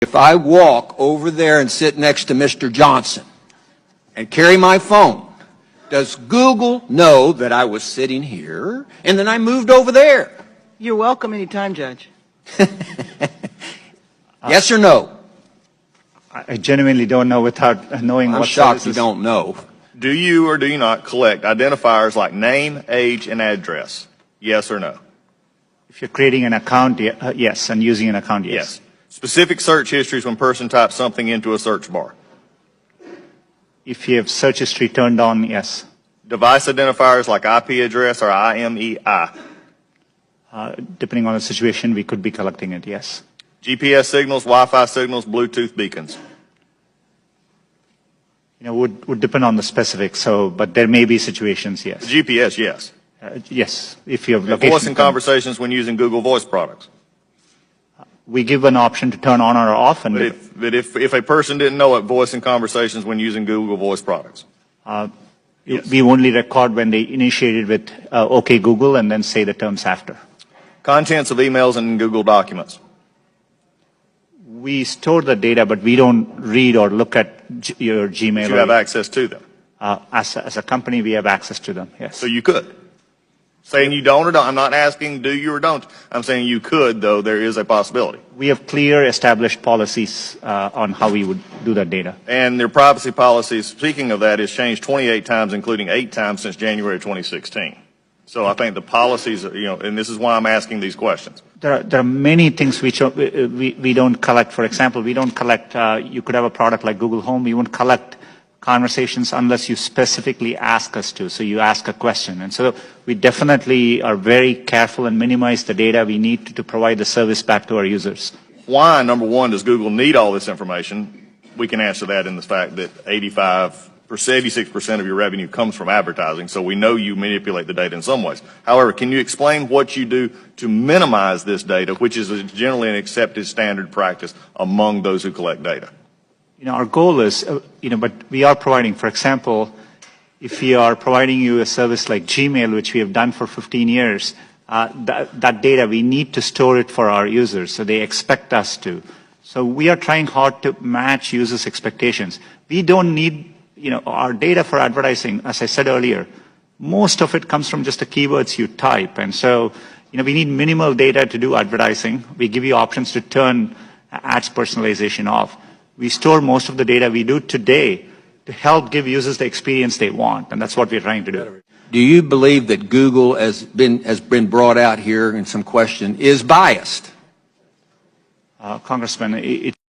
If I walk over there and sit next to Mr. Johnson and carry my phone, does Google know that I was sitting here and then I moved over there? You're welcome anytime, Judge. Yes or no? I genuinely don't know without knowing I'm what shocked you services. don't know. Do you or do you not collect identifiers like name, age, and address? Yes or no? If you're creating an account, yes, and using an account, yes. Specific search histories when person types something into a search bar. If you have search history turned on, yes. Device identifiers like IP address or IMEI. Depending on the situation, we could be collecting it, yes. GPS signals, Wi-Fi signals, Bluetooth beacons. Would depend on the specifics. But there may be situations, yes. GPS, yes. Yes, if you have And location. voice and conversations when using Google Voice products. We give an option to turn on or off, and But if a person didn't know it, voice and conversations when using Google Voice products. Yes. we only record when they initiated with OK Google and then say the terms after. Contents of emails and Google documents. We store the data, but we don't read or look at your Gmail. You have access to them. As a company, we have access to them, yes. So you could. Saying you don't or don't. I'm not asking do you or don't. I'm saying you could, though there is a possibility. We have clear established policies on how we would do that data. And their privacy policies, speaking of that, has changed 28 times, including 8 times since January 2016. So I think the policies, and this is why I'm asking these questions. There are many things which we don't collect. For example, we don't collect, you could have a product like Google Home, we won't collect conversations unless you specifically ask us to. So you ask a question. And so we definitely are very careful and minimize the data we need to provide the service back to our users. Why, number one, does Google need all this information? We can answer that in the fact that 86% of your revenue comes from advertising, so we know you manipulate the data in some ways. However, can you explain what you do to minimize this data, which is generally an accepted standard practice among those who collect data? Our goal is, but we are providing, for example, if we are providing you a service like Gmail, which we have done for 15 years, that data, we need to store it for our users, so they expect us to. So we are trying hard to match users' expectations. We don't need, our data for advertising, as I said earlier, most of it comes from just the keywords you type. And so, we need minimal data to do advertising. We give you options to turn ads personalization off. We store most of the data we do today to help give users the experience they want, and that's what we're trying to do. Do you believe that Google has been brought out here in some question is biased? Congressman,